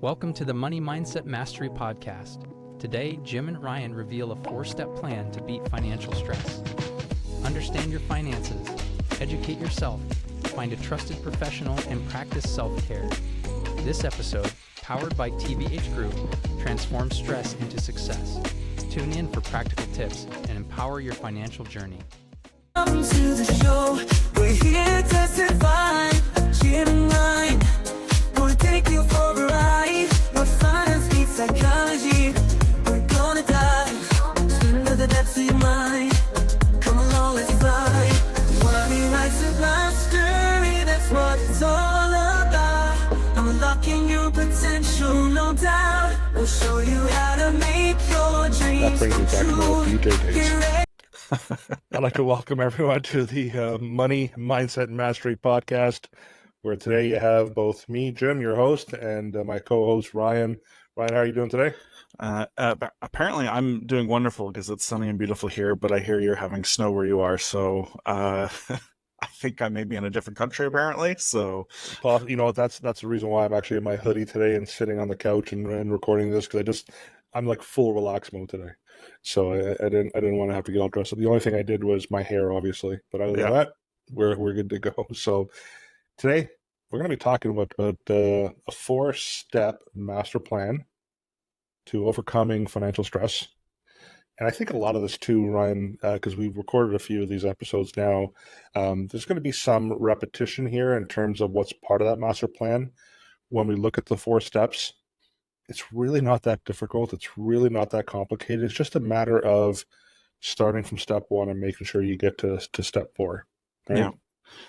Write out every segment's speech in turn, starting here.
Welcome to the Money Mindset Mastery Podcast. Today, Jim and Ryan reveal a 4-step plan to beat financial stress. Understand your finances, educate yourself, find a trusted professional, and practice self-care. This episode, powered by TvH Group, transforms stress into success. Tune in for practical tips and empower your financial journey. Welcome to the show. We're here to survive. Jim and Ryan will take you for a ride. No finance meets psychology. We're gonna dive into the depths of your mind. Come along, let's fly. Money Mindset Mastery, that's what it's all about. I'm unlocking your potential, no doubt. We'll show you how to make your dreams That brings me back to my old true. DJ days. Get ready. I'd like to welcome everyone to the Money Mindset Mastery Podcast, where today you have both me, Jim, your host, and my co-host, Ryan. Ryan, how are you doing today? Apparently I'm doing wonderful because it's sunny and beautiful here, but I hear you're having snow where you are, so I think I may be in a different country apparently, so... Paul, you know, that's the reason why I'm actually in my hoodie today and sitting on the couch and recording this, because I'm like full relax mode today. So I didn't want to have to get all dressed up. The only thing I did was my hair, obviously, but other than that, we're good to go. So today we're going to be talking about a 4-step master plan to overcoming financial stress. And I think a lot of this too, Ryan, because we've recorded a few of these episodes now, there's going to be some repetition here in terms of what's part of that master plan. When we look at the 4 steps, it's really not that difficult. It's really not that complicated. It's just a matter of starting from step 1 and making sure you get to step 4. Right? Yeah.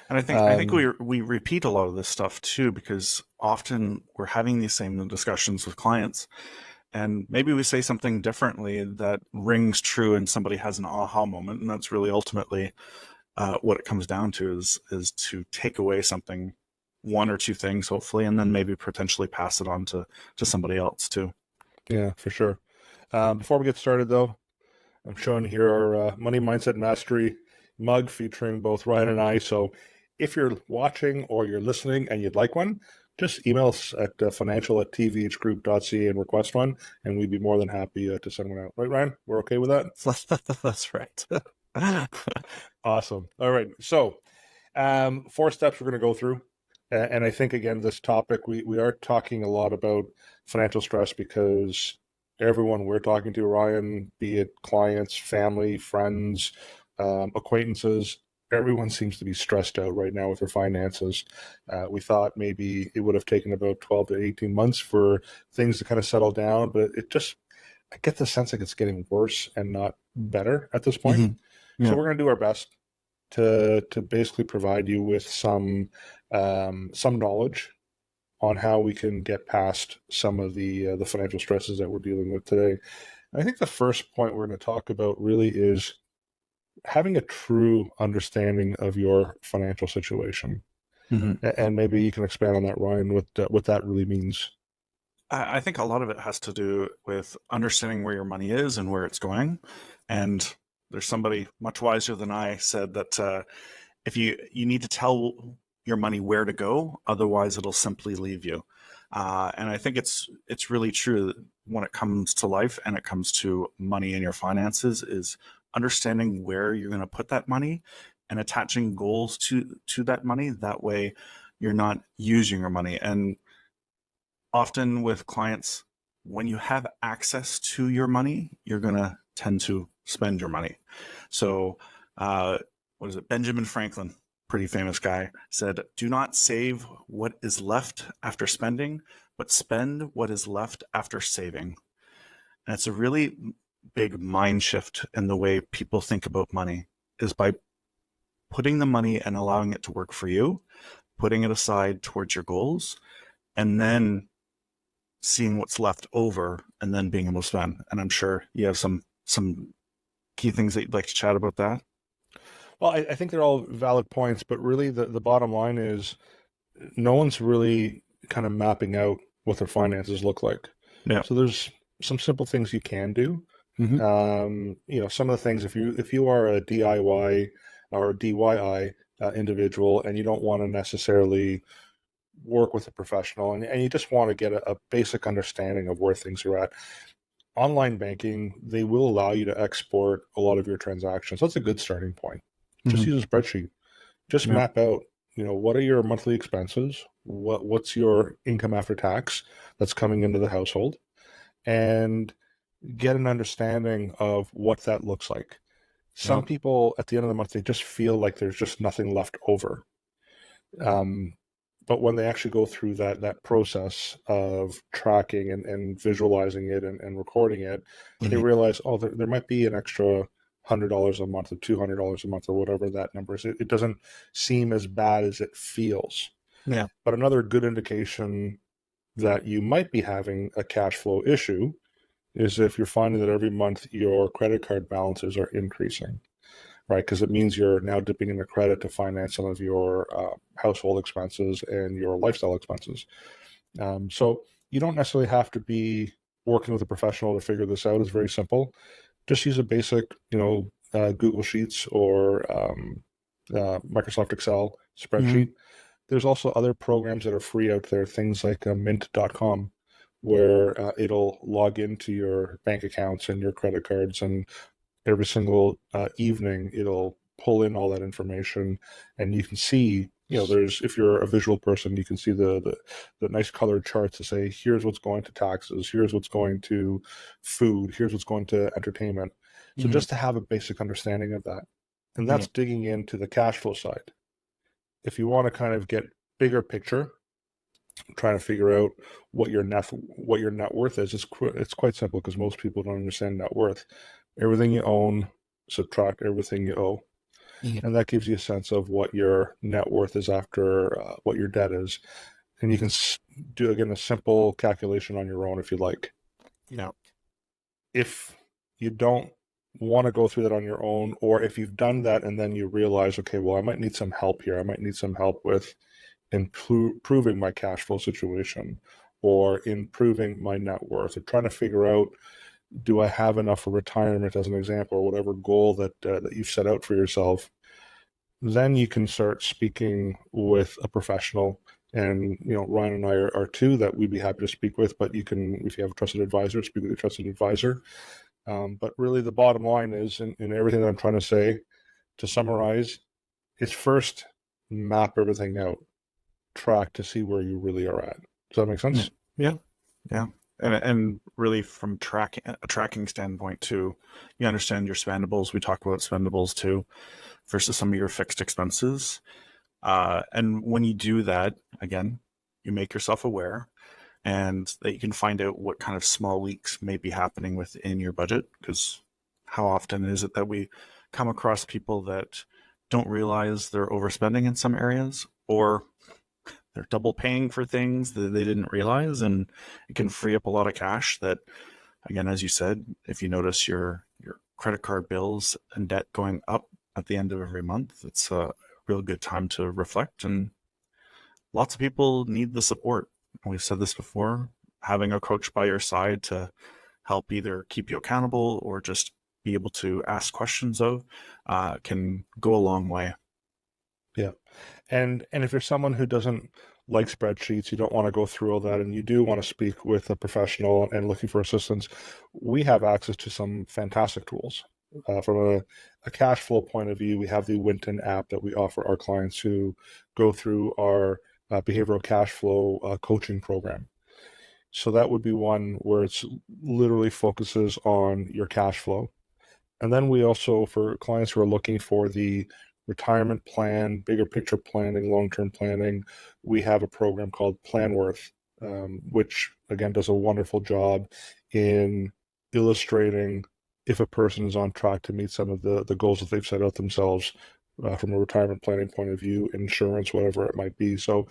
And I think we repeat a lot of this stuff too, because often we're having these same discussions with clients, and maybe we say something differently that rings true and somebody has an aha moment. And that's really ultimately what it comes down to is to take away something, 1 or 2 things, hopefully, and then maybe potentially pass it on to somebody else too. Yeah, for sure. Before we get started though, I'm showing here our Money Mindset Mastery mug featuring both Ryan and I. So if you're watching or you're listening and you'd like one, just email us at financial@tvhgroup.ca and request one, and we'd be more than happy to send one out. Right, Ryan? We're okay with that? That's right. Awesome. All right. So 4 steps we're going to go through. And I think, again, this topic, we are talking a lot about financial stress because everyone we're talking to, Ryan, be it clients, family, friends, acquaintances, everyone seems to be stressed out right now with their finances. We thought maybe it would have taken about 12 to 18 months for things to kind of settle down, but I get the sense like it's getting worse and not better at this point. Mm-hmm. Yeah. So we're going to do our best to basically provide you with some knowledge on how we can get past some of the financial stresses that we're dealing with today. And I think the first point we're going to talk about really is having a true understanding of your financial situation. Mm-hmm. And maybe you can expand on that, Ryan, what that really means. I think a lot of it has to do with understanding where your money is and where it's going. And there's somebody much wiser than I said that if you need to tell your money where to go, otherwise it'll simply leave you. And I think it's really true when it comes to life and it comes to money and your finances is understanding where you're going to put that money and attaching goals to that money. That way you're not using your money. And often with clients, when you have access to your money, you're going to tend to spend your money. So what is it? Benjamin Franklin, pretty famous guy, said, "Do not save what is left after spending, but spend what is left after saving." And it's a really big mind shift in the way people think about money, is by putting the money and allowing it to work for you, putting it aside towards your goals, and then seeing what's left over and then being able to spend. And I'm sure you have some key things that you'd like to chat about that. Well, I think they're all valid points, but really the bottom line is no one's really kind of mapping out what their finances look like. Yeah. So there's some simple things you can do. Mm-hmm. Some of the things, if you are a DIY or a DIY individual and you don't want to necessarily work with a professional and you just want to get a basic understanding of where things are at. Online banking, they will allow you to export a lot of your transactions. That's a good starting point. Just use a spreadsheet. Just Yeah. map out, what are your monthly expenses? What's your income after tax that's coming into the household? And get an understanding of what that looks like. Some Yep. people at the end of the month, they just feel like there's just nothing left over. But when they actually go through that process of tracking and visualizing it and recording it, they realize, oh, there might be an extra $100 a month or $200 a month or whatever that number is. It doesn't seem as bad as it feels. Yeah. But another good indication that you might be having a cash flow issue is if you're finding that every month your credit card balances are increasing, right? Because it means you're now dipping into credit to finance some of your household expenses and your lifestyle expenses. So you don't necessarily have to be working with a professional to figure this out. It's very simple. Just use a basic, Google Sheets or Microsoft Excel spreadsheet. There's also other programs that are free out there, things like mint.com, where it'll log into your bank accounts and your credit cards, and every single evening it'll pull in all that information, and you can see, there's, if you're a visual person, you can see the nice colored charts to say, here's what's going to taxes, here's what's going to food, here's what's going to entertainment. So just to have a basic understanding of that. And that's digging into the cash flow side. If you want to kind of get bigger picture, trying to figure out what your net worth is, it's quite simple, because most people don't understand net worth. Everything you own, subtract everything you owe. And that gives you a sense of what your net worth is after what your debt is. And you can do, again, a simple calculation on your own if you like. Yeah. If you don't want to go through that on your own, or if you've done that and then you realize, okay, well, I might need some help here. I might need some help with improving my cash flow situation or improving my net worth, or trying to figure out, do I have enough for retirement, as an example, or whatever goal that you've set out for yourself, then you can start speaking with a professional. And, Ryan and I are two that we'd be happy to speak with, but you can, if you have a trusted advisor, speak with a trusted advisor. But really the bottom line is, in everything that I'm trying to say, to summarize, is first map everything out, track to see where you really are at. Does that make sense? Yeah. And really, from a tracking standpoint too, you understand your spendables. We talk about spendables too, versus some of your fixed expenses. And when you do that, again, you make yourself aware, and that you can find out what kind of small leaks may be happening within your budget. Because how often is it that we come across people that don't realize they're overspending in some areas, or they're double paying for things that they didn't realize, and it can free up a lot of cash that, again, as you said, if you notice your credit card bills and debt going up at the end of every month, it's a real good time to reflect. And lots of people need the support. We've said this before, having a coach by your side to help either keep you accountable or just be able to ask questions of can go a long way. Yeah. And if you're someone who doesn't like spreadsheets, you don't want to go through all that, and you do want to speak with a professional and looking for assistance, we have access to some fantastic tools. From a cash flow point of view, we have the Winton app that we offer our clients who go through our behavioral cash flow coaching program. So that would be one where it's literally focuses on your cash flow. And then we also, for clients who are looking for the retirement plan, bigger picture planning, long-term planning, we have a program called PlanWorth, which again does a wonderful job in illustrating if a person is on track to meet some of the goals that they've set out themselves from a retirement planning point of view, insurance, whatever it might be. So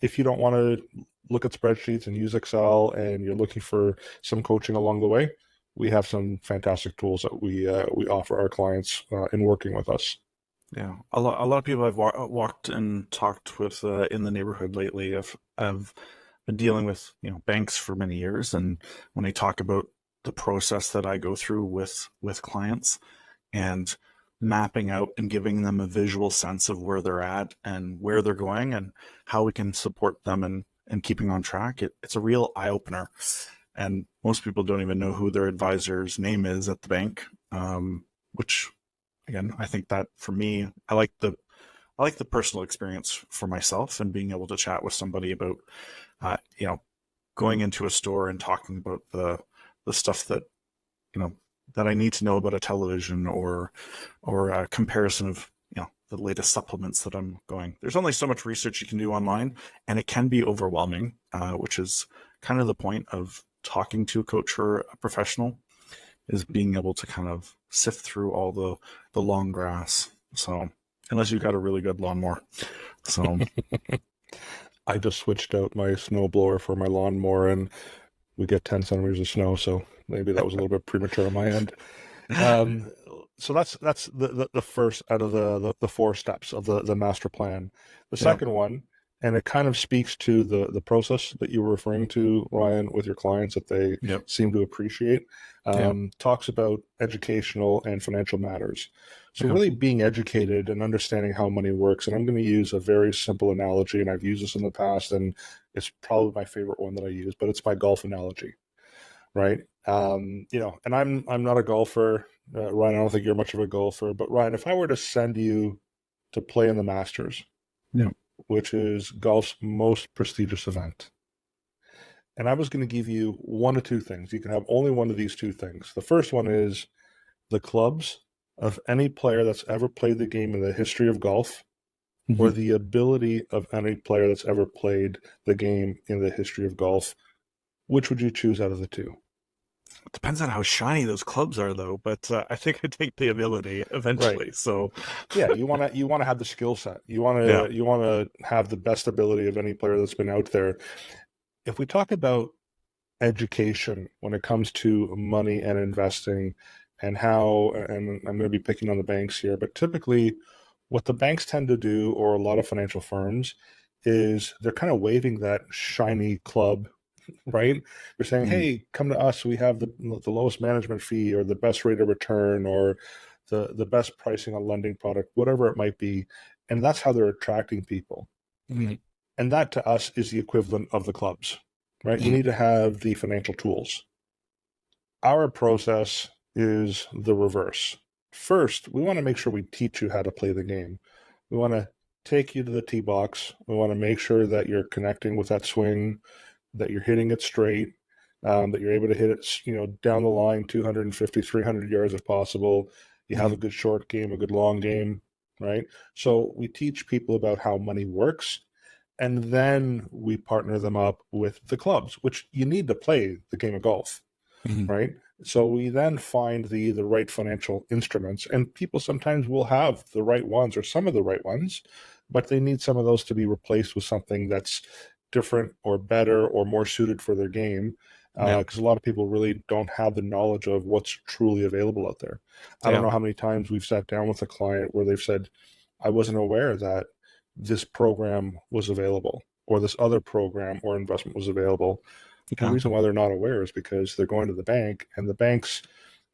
if you don't want to look at spreadsheets and use Excel, and you're looking for some coaching along the way, we have some fantastic tools that we offer our clients in working with us. Yeah, a lot of people I've walked and talked with in the neighborhood lately have been dealing with banks for many years, and when they talk about the process that I go through with clients, and mapping out and giving them a visual sense of where they're at and where they're going and how we can support them and keeping on track. It's a real eye opener. And most people don't even know who their advisor's name is at the bank, which again, I think that for me, I like the personal experience for myself and being able to chat with somebody about, going into a store and talking about the stuff that, that I need to know about a television or a comparison of, the latest supplements that I'm going. There's only so much research you can do online, and it can be overwhelming, which is kind of the point of talking to a coach or a professional, is being able to kind of sift through all the long grass. So unless you've got a really good lawnmower. So I just switched out my snow blower for my lawnmower, and we get 10 centimeters of snow, so maybe that was a little bit premature on my end. So that's the first out of the four steps of the master plan. The second one, and it kind of speaks to the process that you were referring to, Ryan, with your clients that they seem to appreciate, talks about educational and financial matters. So really being educated and understanding how money works. And I'm going to use a very simple analogy, and I've used this in the past, and it's probably my favorite one that I use, but it's my golf analogy, right? And I'm not a golfer. Ryan, I don't think you're much of a golfer, but Ryan, if I were to send you to play in the Masters, which is golf's most prestigious event, and I was going to give you one of two things. You can have only one of these two things. The first one is the clubs of any player that's ever played the game in the history of golf, or the ability of any player that's ever played the game in the history of golf. Which would you choose out of the two? It depends on how shiny those clubs are, though. But I think I take the ability eventually. Right. So, you want to have the skill set. You want to have the best ability of any player that's been out there. If we talk about education when it comes to money and investing, and how, and I'm going to be picking on the banks here, but typically, what the banks tend to do, or a lot of financial firms, is they're kind of waving that shiny club, right? They're saying, hey, come to us. We have the lowest management fee, or the best rate of return, or the best pricing on lending product, whatever it might be. And that's how they're attracting people. And that to us is the equivalent of the clubs, right? You need to have the financial tools. Our process is the reverse. First, we want to make sure we teach you how to play the game. We want to take you to the tee box. We want to make sure that you're connecting with that swing, that you're hitting it straight, that you're able to hit it, down the line, 250, 300 yards if possible. You have a good short game, a good long game, right? So we teach people about how money works, and then we partner them up with the clubs, which you need to play the game of golf, right? So we then find the right financial instruments, and people sometimes will have the right ones or some of the right ones, but they need some of those to be replaced with something that's different or better or more suited for their game, because a lot of people really don't have the knowledge of what's truly available out there. I don't know how many times we've sat down with a client where they've said, I wasn't aware that this program was available, or this other program or investment was available. The reason why they're not aware is because they're going to the bank, and the banks,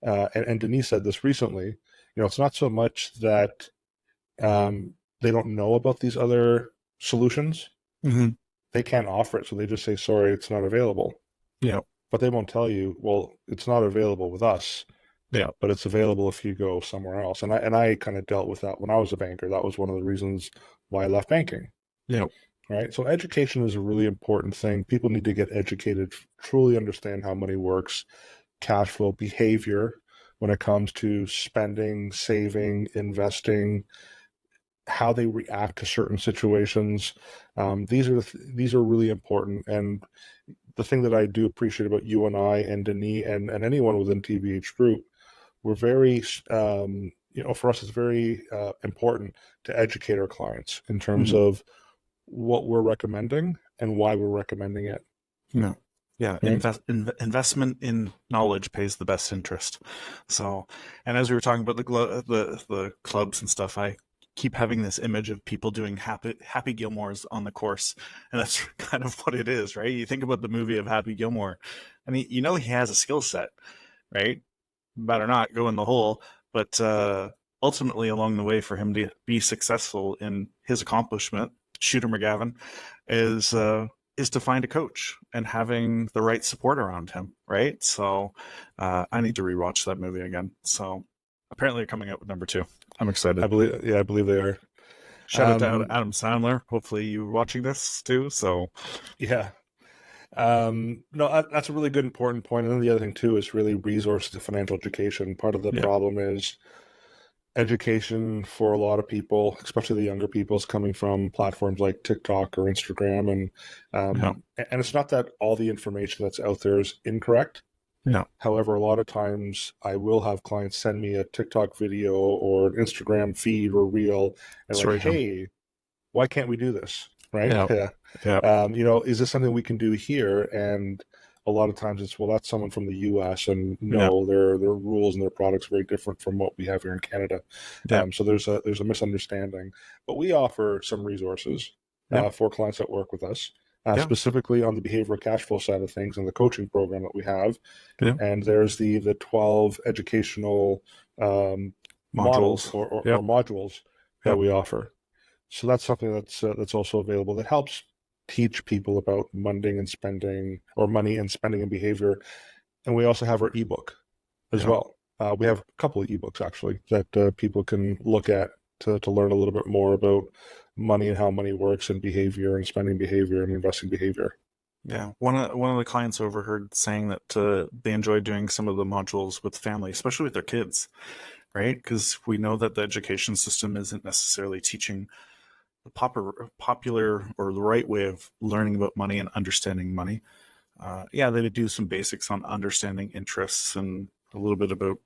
and Denise said this recently, it's not so much that they don't know about these other solutions. They can't offer it, so they just say, sorry, it's not available. But they won't tell you, well, it's not available with us, but it's available if you go somewhere else. And I kind of dealt with that when I was a banker. That was one of the reasons why I left banking. Right. So education is a really important thing. People need to get educated, truly understand how money works, cash flow, behavior when it comes to spending, saving, investing, how they react to certain situations. These are really important. And the thing that I do appreciate about you and I and Denis and anyone within TvH Group, we're very, for us, it's very important to educate our clients in terms of what we're recommending and why we're recommending it. Right? Investment in knowledge pays the best interest. So, and as we were talking about the clubs and stuff, I keep having this image of people doing Happy Gilmore's on the course, and that's kind of what it is, right? You think about the movie of Happy Gilmore, and he has a skill set, right? Better not go in the hole, but ultimately along the way for him to be successful in his accomplishment, Shooter McGavin, is to find a coach and having the right support around him, right? So I need to rewatch that movie again. So apparently they're coming out with number 2. I'm excited. I believe they are. Shout out to Adam Sandler. Hopefully you're watching this too. So Yeah. No, that's a really good, important point. And then the other thing too is really resources to financial education. Part of the problem is education for a lot of people, especially the younger people, is coming from platforms like TikTok or Instagram, and it's not that all the information that's out there is incorrect. Yeah. However, a lot of times I will have clients send me a TikTok video or an Instagram feed or reel, and like, hey, why can't we do this? Right? Yeah. Is this something we can do here? And a lot of times it's, well, that's someone from the US, and no, their rules and their products are very different from what we have here in Canada. So there's a misunderstanding. But we offer some resources for clients that work with us, specifically on the behavioral cash flow side of things and the coaching program that we have. And there's the 12 educational models or modules that we offer. So that's something that's also available that helps teach people about money and spending and behavior. And we also have our ebook as well. We have a couple of ebooks actually that people can look at to learn a little bit more about money and how money works and behavior and spending behavior and investing behavior. Yeah, one of the clients overheard saying that they enjoy doing some of the modules with family, especially with their kids, right? Because we know that the education system isn't necessarily teaching the popular or the right way of learning about money and understanding money. They do some basics on understanding interests and a little bit about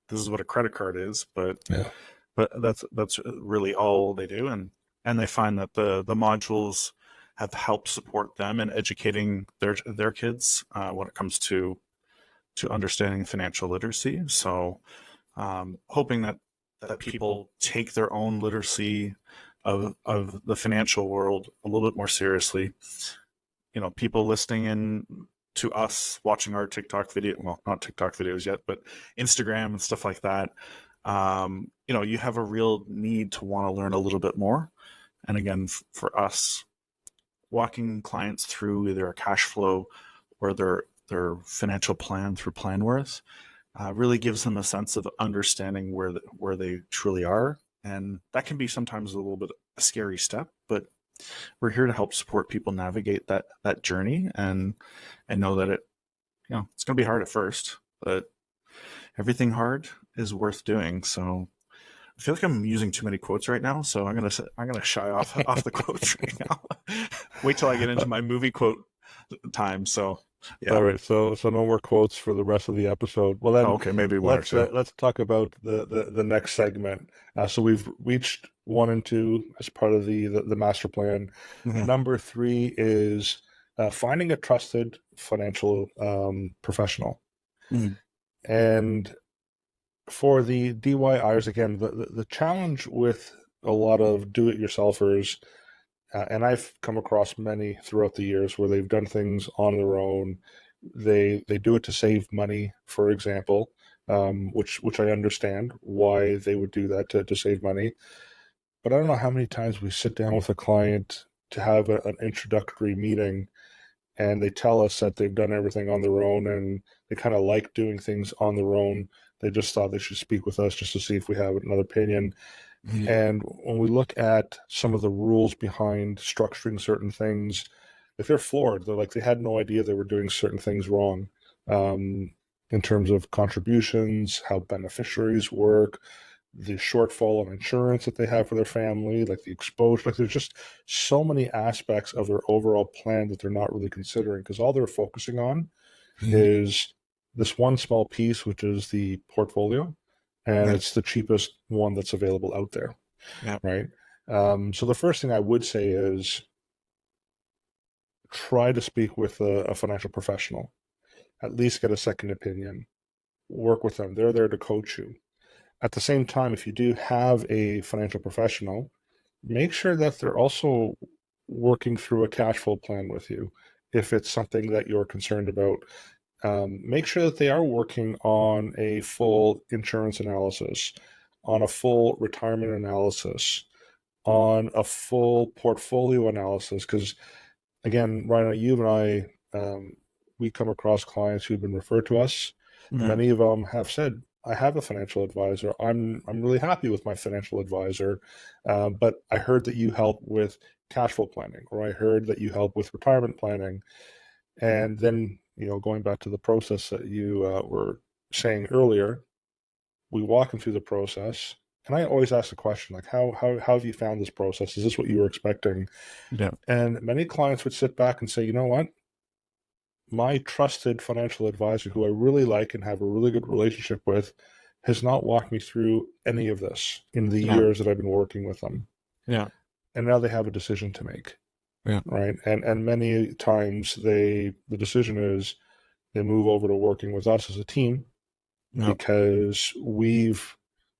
this is what a credit card is, but that's really all they do, and they find that the modules have helped support them in educating their kids when it comes to understanding financial literacy. So hoping that people take their own literacy of the financial world a little bit more seriously. People listening in to us, watching our TikTok video, well, not TikTok videos yet, but Instagram and stuff like that. You have a real need to want to learn a little bit more. And again, for us, walking clients through either a cash flow or their financial plan through Planworth really gives them a sense of understanding where they truly are. And that can be sometimes a little bit a scary step, but we're here to help support people navigate that journey and know that it's going to be hard at first, but everything hard is worth doing. So I feel like I'm using too many quotes right now, so I'm gonna shy off the quotes right now. Wait till I get into my movie quote time. So yeah. All right, so no more quotes for the rest of the episode. Well, then, okay, maybe one or two. Let's talk about the next segment. So we've reached 1 and 2 as part of the master plan. Mm-hmm. Number 3 is finding a trusted financial professional. Mm-hmm. And for the DIYers, again, the challenge with a lot of do-it-yourselfers, and I've come across many throughout the years where they've done things on their own. They do it to save money, for example, which I understand why they would do that to save money. But I don't know how many times we sit down with a client to have an introductory meeting, and they tell us that they've done everything on their own and they kind of like doing things on their own. They just thought they should speak with us just to see if we have another opinion. Mm-hmm. And when we look at some of the rules behind structuring certain things, if they're floored, they're like, they had no idea they were doing certain things wrong, in terms of contributions, how beneficiaries work, the shortfall on insurance that they have for their family, like the exposure. Like, there's just so many aspects of their overall plan that they're not really considering, because all they're focusing on is this one small piece, which is the portfolio, and it's the cheapest one that's available out there. Yeah. Right. So the first thing I would say is try to speak with a financial professional. At least get a second opinion. Work with them. They're there to coach you. At the same time, if you do have a financial professional, make sure that they're also working through a cash flow plan with you. If it's something that you're concerned about, make sure that they are working on a full insurance analysis, on a full retirement analysis, on a full portfolio analysis. Because again, Ryan, you and we come across clients who've been referred to us. Mhm. Many of them have said, I have a financial advisor. I'm really happy with my financial advisor, but I heard that you help with cash flow planning, or I heard that you help with retirement planning. And then, going back to the process that you were saying earlier, we walk them through the process. And I always ask the question, like, how have you found this process? Is this what you were expecting? Yeah. And many clients would sit back and say, you know what? My trusted financial advisor, who I really like and have a really good relationship with, has not walked me through any of this in the Yeah. years that I've been working with them. Yeah. And now they have a decision to make. Yeah. Right. And many times the decision is they move over to working with us as a team Yeah. because we've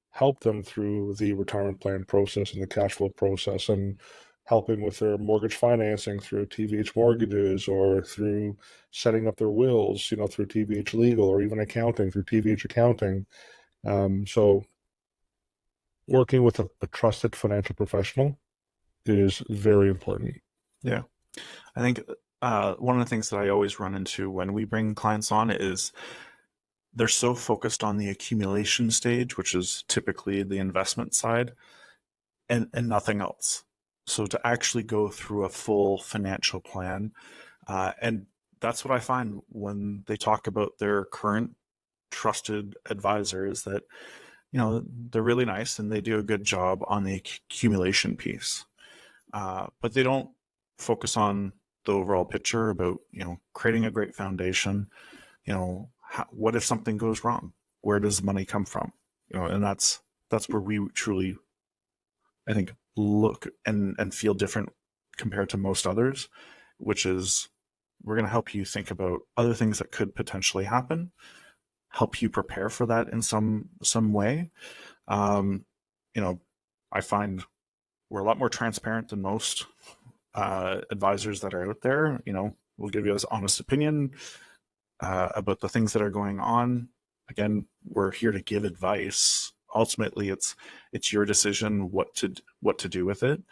helped them through the retirement plan process and the cash flow process, and helping with their mortgage financing through TvH mortgages, or through setting up their wills, through TvH legal, or even accounting through TvH accounting. So working with a trusted financial professional is very important. Yeah. I think one of the things that I always run into when we bring clients on is they're so focused on the accumulation stage, which is typically the investment side, and nothing else. So to actually go through a full financial plan, and that's what I find when they talk about their current trusted advisor, is that, they're really nice and they do a good job on the accumulation piece. But they don't focus on the overall picture about, creating a great foundation. What if something goes wrong? Where does the money come from? And that's where we truly, I think, look and feel different compared to most others, which is we're going to help you think about other things that could potentially happen, help you prepare for that in some way. I find we're a lot more transparent than most advisors that are out there. We'll give you an honest opinion about the things that are going on. Again, we're here to give advice. Ultimately, it's your decision what to do with it.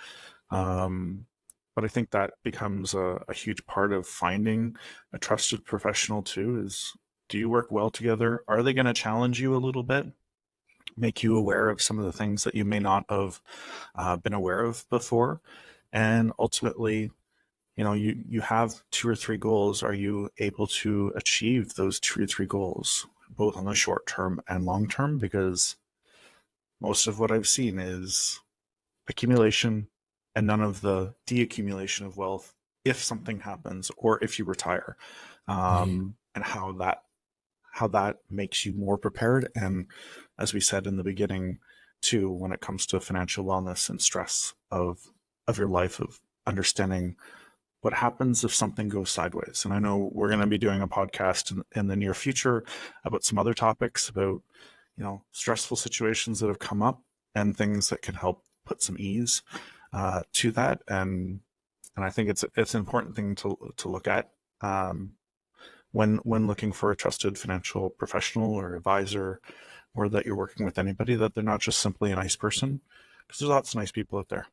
But I think that becomes a huge part of finding a trusted professional too. Is, do you work well together? Are they going to challenge you a little bit? Make you aware of some of the things that you may not have been aware of before? And ultimately, you have 2 or 3 goals. Are you able to achieve those 2 or 3 goals, both on the short term and long term? Because most of what I've seen is accumulation and none of the deaccumulation of wealth if something happens or if you retire, and how that makes you more prepared. And as we said in the beginning too, when it comes to financial wellness and stress of your life, of understanding what happens if something goes sideways. And I know we're going to be doing a podcast in the near future about some other topics about, stressful situations that have come up and things that can help put some ease to that. And I think it's an important thing to look at when looking for a trusted financial professional or advisor, or that you're working with anybody, that they're not just simply a nice person, because there's lots of nice people out there.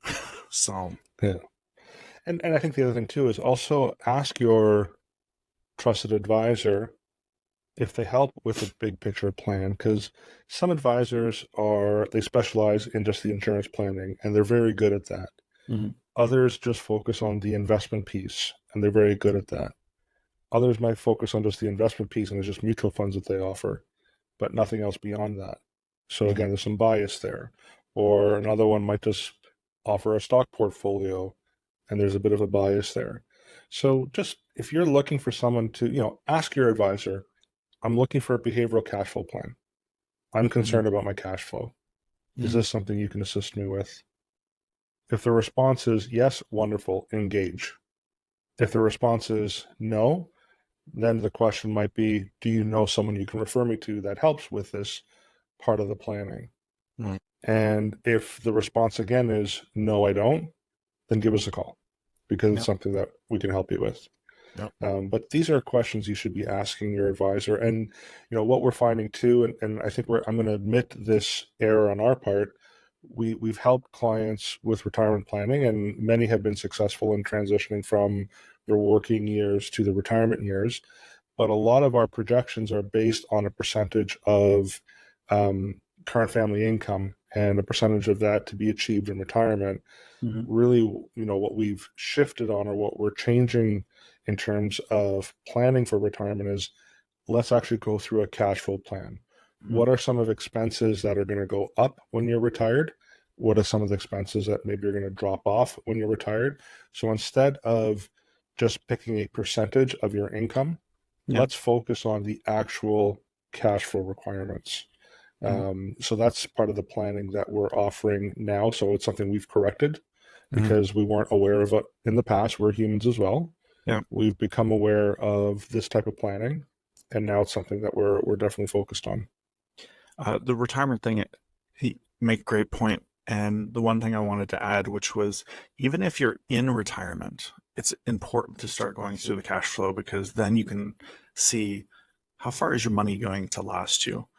So yeah. And I think the other thing too is also ask your trusted advisor if they help with a big picture plan, because some advisors they specialize in just the insurance planning and they're very good at that. Mhm. Others just focus on the investment piece and they're very good at that. Others might focus on just the investment piece and it's just mutual funds that they offer, but nothing else beyond that. So again, there's some bias there. Or another one might just offer a stock portfolio and there's a bit of a bias there. So just if you're looking for someone to, ask your advisor, I'm looking for a behavioral cash flow plan. I'm concerned about my cash flow. Is this something you can assist me with? If the response is yes, wonderful, engage. If the response is no, then the question might be, do you know someone you can refer me to that helps with this part of the planning? Right. And if the response again is no, I don't, then give us a call, because it's something that we can help you with. Yep. But these are questions you should be asking your advisor. And what we're finding too, and I think I'm going to admit this error on our part. We've helped clients with retirement planning, and many have been successful in transitioning from their working years to the retirement years. But a lot of our projections are based on a percentage of current family income and a percentage of that to be achieved in retirement. Mm-hmm. Really, what we've shifted on, or what we're changing in terms of planning for retirement, is let's actually go through a cash flow plan. Mm-hmm. What are some of the expenses that are going to go up when you're retired? What are some of the expenses that maybe you're going to drop off when you're retired? So instead of just picking a percentage of your income, let's focus on the actual cash flow requirements. So that's part of the planning that we're offering now. So it's something we've corrected because we weren't aware of it in the past. We're humans as well. Yeah. We've become aware of this type of planning, and now it's something that we're definitely focused on. The retirement thing, he make a great point. And the one thing I wanted to add, which was, even if you're in retirement, it's important to start going through the cash flow, because then you can see how far is your money going to last you.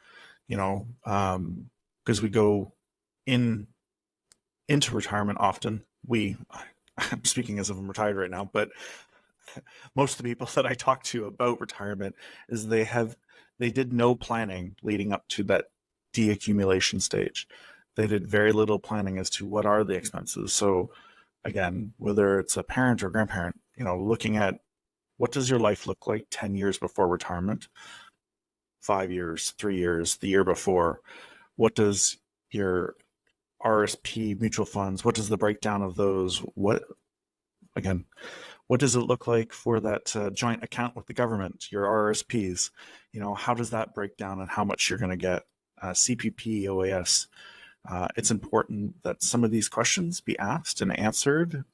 Because we go into retirement often. I'm speaking as if I'm retired right now, but most of the people that I talk to about retirement is they did no planning leading up to that deaccumulation stage. They did very little planning as to what are the expenses. So again, whether it's a parent or grandparent, looking at what does your life look like 10 years before retirement, 5 years, 3 years, the year before, what does your RSP mutual funds, what does the breakdown of those, what does it look like for that joint account with the government, your RSPs? How does that break down and how much you're going to get? CPP, OAS. It's important that some of these questions be asked and answered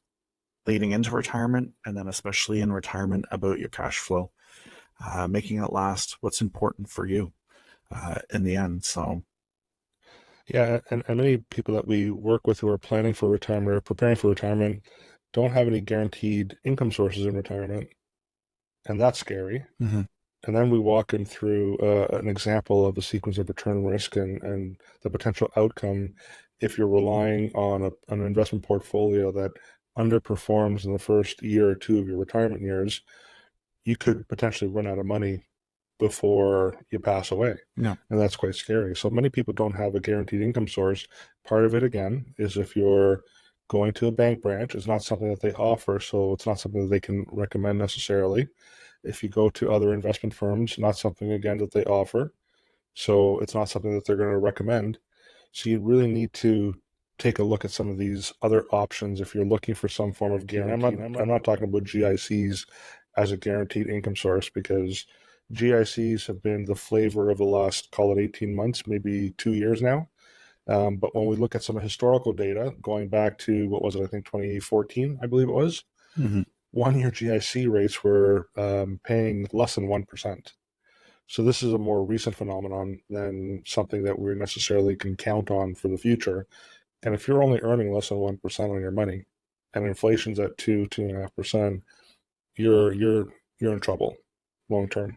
leading into retirement, and then especially in retirement, about your cash flow, making it last, what's important for you in the end. So, yeah, and many people that we work with who are planning for retirement or preparing for retirement don't have any guaranteed income sources in retirement, and that's scary. mm-hmm. And then we walk them through an example of the sequence of return risk and the potential outcome if you're relying on an investment portfolio that underperforms in the first year or two of your retirement years. You could potentially run out of money before you pass away. Yeah. And that's quite scary. So many people don't have a guaranteed income source. Part of it, again, is if you're going to a bank branch, it's not something that they offer, so it's not something that they can recommend necessarily. If you go to other investment firms, not something, again, that they offer, so it's not something that they're going to recommend. So you really need to take a look at some of these other options if you're looking for some form of guarantee. I'm not talking about GICs as a guaranteed income source, because GICs have been the flavor of the last, call it 18 months, maybe 2 years now. But when we look at some historical data, going back to, what was it, I think 2014, I believe it was, 1 year GIC rates were paying less than 1%. So this is a more recent phenomenon than something that we necessarily can count on for the future. And if you're only earning less than 1% on your money, and inflation's at 2.5%, you're in trouble long term.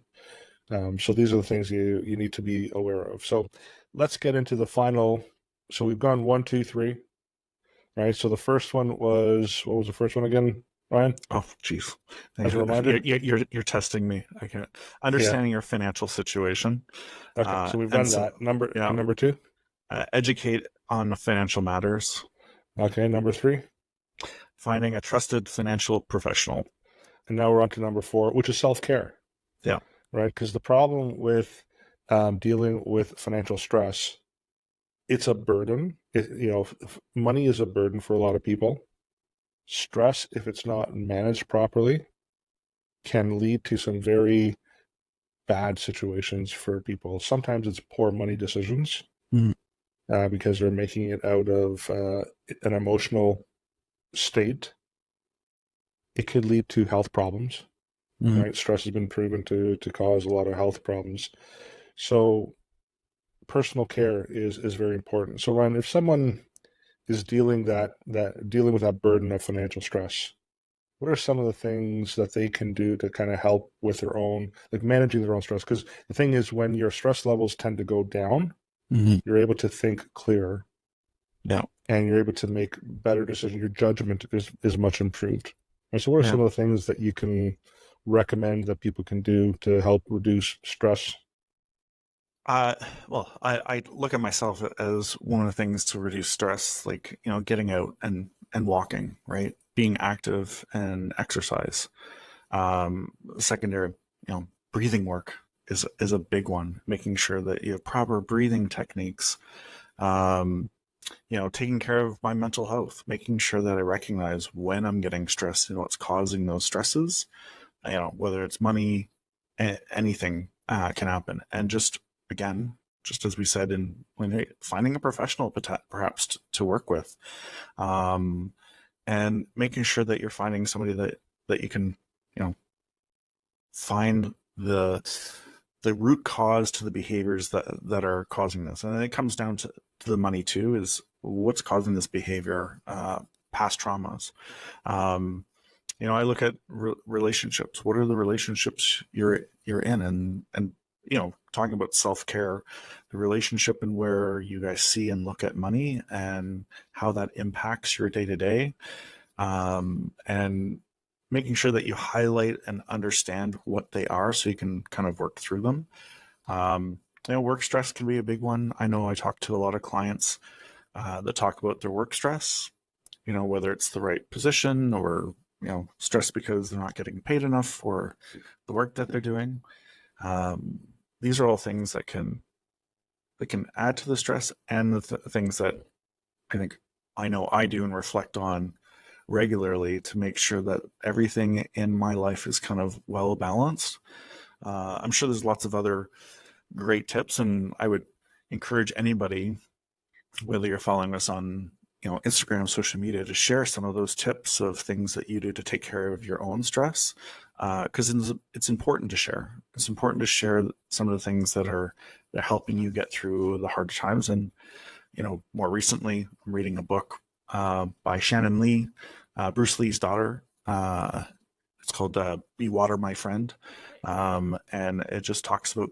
So these are the things you need to be aware of. So let's get into the final. So we've gone 1, 2, 3, right? So the first one was, what was the first one again, Ryan? Oh, geez. As a reminder, you're testing me. I can't understanding your financial situation. Okay, so we've done that. Number 2, educate on financial matters. Okay, number 3, finding a trusted financial professional. And now we're on to number 4, which is self-care. Yeah. Right, because the problem with dealing with financial stress, it's a burden. Money is a burden for a lot of people. Stress, if it's not managed properly, can lead to some very bad situations for people. Sometimes it's poor money decisions because they're making it out of an emotional state. It could lead to health problems. Right? Stress has been proven to cause a lot of health problems. So personal care is very important. So Ryan, if someone is dealing with that burden of financial stress, what are some of the things that they can do to kind of help with their own, like managing their own stress? Because the thing is, when your stress levels tend to go down, Mhm. you're able to think clearer Yeah. and you're able to make better decisions. Your judgment is much improved. And so, what are Yeah. some of the things that you can recommend that people can do to help reduce stress? Uh, I look at myself as one of the things to reduce stress, like, getting out and walking, right? Being active and exercise. Secondary, breathing work is a big one. Making sure that you have proper breathing techniques. Um, taking care of my mental health, making sure that I recognize when I'm getting stressed and what's causing those stresses. Whether it's money, anything can happen. And just, again, just as we said, finding a professional perhaps to work with, um, and making sure that you're finding somebody that you can, find the root cause to the behaviors that are causing this. And then it comes down to the money too, is what's causing this behavior, past traumas. I look at relationships. What are the relationships you're in, and talking about self care, the relationship and where you guys see and look at money and how that impacts your day to day, and making sure that you highlight and understand what they are so you can kind of work through them. Work stress can be a big one. I know I talk to a lot of clients that talk about their work stress, whether it's the right position or, stress because they're not getting paid enough for the work that they're doing. These are all things that can add to the stress, and the things that I know I do and reflect on regularly to make sure that everything in my life is kind of well balanced. I'm sure there's lots of other great tips, and I would encourage anybody, whether you're following us on Instagram, social media, to share some of those tips of things that you do to take care of your own stress, because it's important to share. It's important to share some of the things that are helping you get through the hard times. And more recently, I'm reading a book by Shannon Lee, Bruce Lee's daughter. It's called Be Water, My Friend. And it just talks about,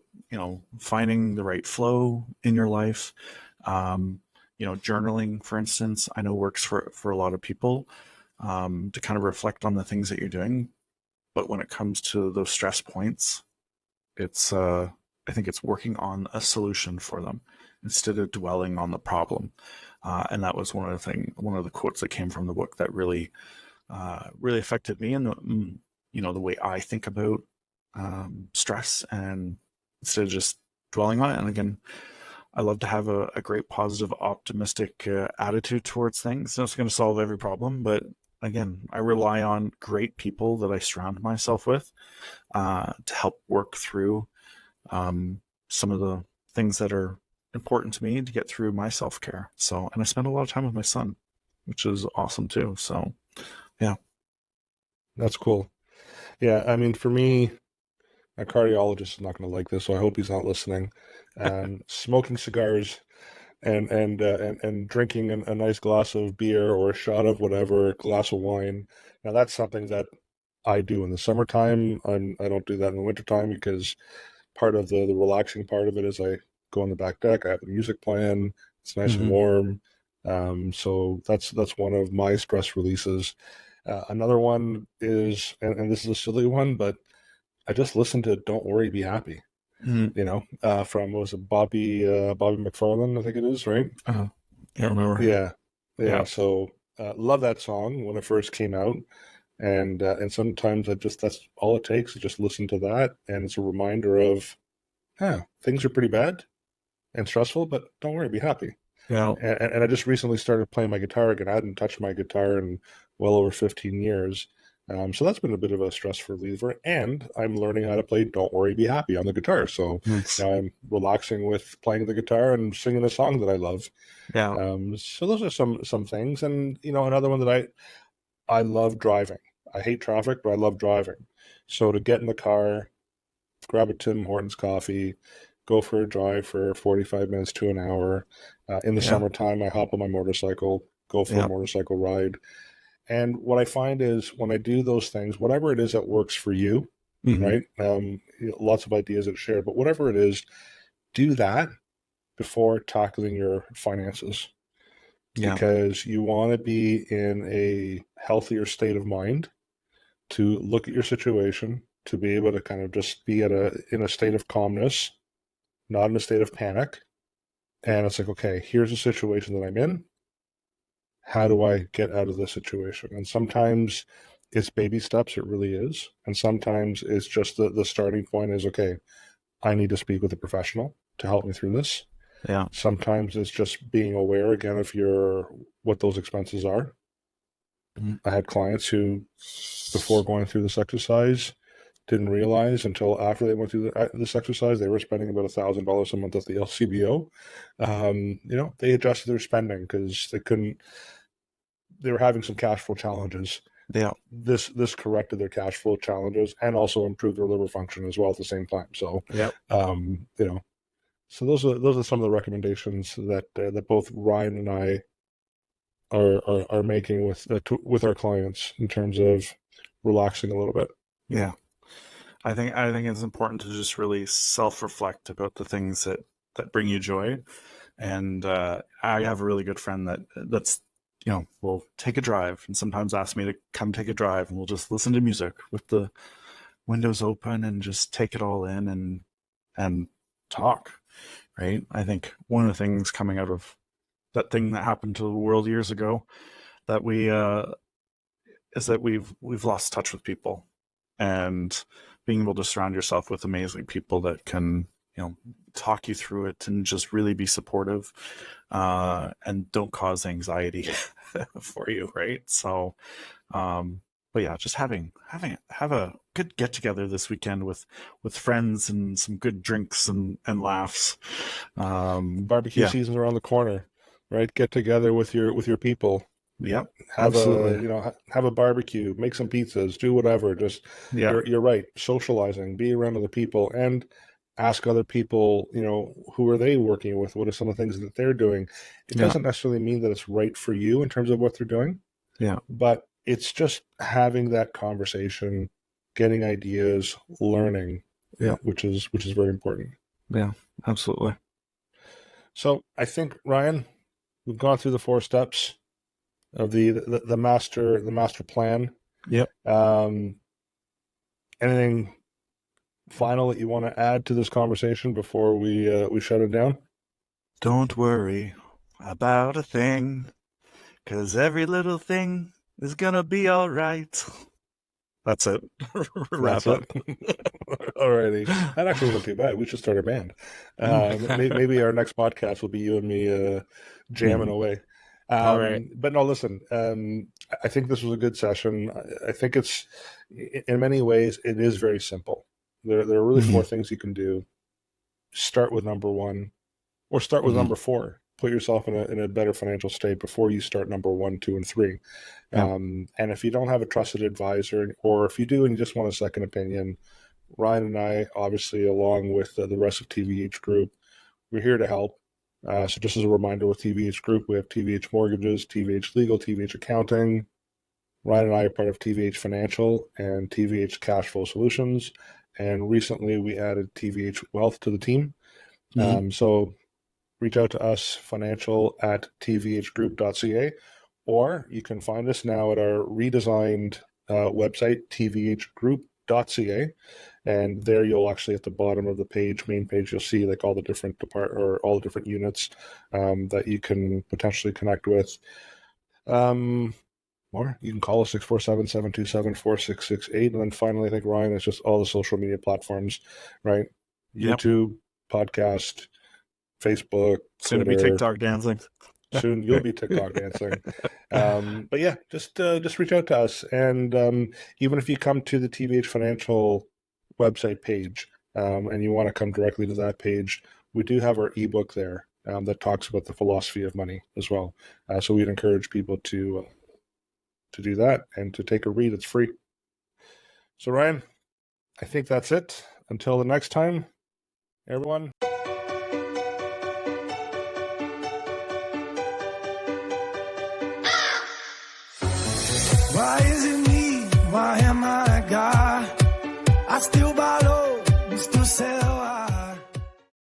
finding the right flow in your life. Journaling, for instance, I know works for a lot of people, to kind of reflect on the things that you're doing. But when it comes to those stress points, it's I think it's working on a solution for them instead of dwelling on the problem. And that was one of the quotes that came from the book that really affected me, and the way I think about stress, and instead of just dwelling on it. And again, I love to have a great, positive, optimistic attitude towards things. It's not going to solve every problem, but again, I rely on great people that I surround myself with to help work through some of the things that are important to me to get through my self-care. So, and I spend a lot of time with my son, which is awesome too. So, yeah. That's cool. Yeah, I mean, for me, a cardiologist is not going to like this, so I hope he's not listening. Smoking cigars and drinking a nice glass of beer or a shot of whatever, glass of wine. Now that's something that I do in the summertime. I don't do that in the wintertime because part of the relaxing part of it is I go on the back deck. I have the music playing. It's nice and Mm-hmm. warm. So that's one of my stress releases. Another one is, and this is a silly one, but I just listened to "Don't Worry, Be Happy." From, what was it, Bobby McFarlane, I think it is, right? Can't remember. Yeah, yeah. Yeah. So love that song when it first came out, and sometimes that's all it takes to just listen to that, and it's a reminder of, things are pretty bad and stressful, but don't worry, be happy. Yeah. And I just recently started playing my guitar again. I hadn't touched my guitar in well over 15 years. So that's been a bit of a stress reliever. And I'm learning how to play Don't Worry, Be Happy on the guitar. So Nice. now I'm relaxing with playing the guitar and singing a song that I love. Yeah. So those are some things. And, another one that I love driving. I hate traffic, but I love driving. So to get in the car, grab a Tim Hortons coffee, go for a drive for 45 minutes to an hour. In the Yeah. summertime, I hop on my motorcycle, go for Yeah. a motorcycle ride. And what I find is when I do those things, whatever it is that works for you, right? Lots of ideas that share, but whatever it is, do that before tackling your finances. Yeah. Because you want to be in a healthier state of mind to look at your situation, to be able to kind of just be in a state of calmness, not in a state of panic. And it's like, okay, here's the situation that I'm in. How do I get out of this situation? And sometimes it's baby steps, it really is. And sometimes it's just the starting point is, okay, I need to speak with a professional to help me through this. Yeah. Sometimes it's just being aware again of what those expenses are. I had clients who, before going through this exercise, didn't realize until after they went through this exercise, they were spending about $1,000 a month at the LCBO. They adjusted their spending because they were having some cash flow challenges. Yeah. This corrected their cash flow challenges and also improved their liver function as well at the same time. So, so those are some of the recommendations that both Ryan and I are making with our clients in terms of relaxing a little bit. Yeah. I think it's important to just really self-reflect about the things that bring you joy. And I have a really good friend that's will take a drive and sometimes ask me to come take a drive, and we'll just listen to music with the windows open and just take it all in and talk. Right. I think one of the things coming out of that thing that happened to the world years ago that is that we've lost touch with people, and being able to surround yourself with amazing people that can, talk you through it and just really be supportive, and don't cause anxiety for you. Right. So, but yeah, just have a good get together this weekend with friends and some good drinks and laughs. Barbecue season's around the corner, right? Get together with your people. Yep, have absolutely. have a barbecue, make some pizzas, do whatever. Just you're right. Socializing, be around other people, and ask other people, who are they working with? What are some of the things that they're doing? It doesn't necessarily mean that it's right for you in terms of what they're doing. Yeah. But it's just having that conversation, getting ideas, learning, which is very important. Yeah, absolutely. So I think, Ryan, we've gone through the 4 steps of the master plan. Yep. Anything final that you want to add to this conversation before we shut it down? Don't worry about a thing, 'cause every little thing is gonna be all right. That's it. Wrap up. Alrighty. That actually wasn't too bad. We should start a band. Maybe our next podcast will be you and me jamming away. All right. But no, listen, I think this was a good session. I think it's, in many ways, it is very simple. There are really 4 things you can do. Start with number 1, or start with number 4. Put yourself in a better financial state before you start number 1, 2, and 3. And if you don't have a trusted advisor, or if you do and you just want a second opinion, Ryan and I, obviously, along with the rest of TvH Group, we're here to help. So just as a reminder, with TvH Group, we have TvH Mortgages, TvH Legal, TvH Accounting. Ryan and I are part of TvH Financial and TvH Cash Flow Solutions. And recently we added TvH Wealth to the team. So reach out to us, financial@tvhgroup.ca, or you can find us now at our redesigned website, tvhgroup.ca. And there you'll actually, at the bottom of the main page, you'll see like all the different all the different units that you can potentially connect with. Or you can call us 647-727-4668. And then finally, I think, Ryan, it's just all the social media platforms, right? Yep. YouTube, podcast, Facebook, soon to be Twitter. TikTok dancing. Soon you'll be TikTok dancing. But yeah, just reach out to us. And even if you come to the TvH Financial website page and you want to come directly to that page, we do have our ebook there that talks about the philosophy of money as well. So we'd encourage people to do that and to take a read. It's free. So Ryan, I think that's it. Until the next time, everyone. Bye.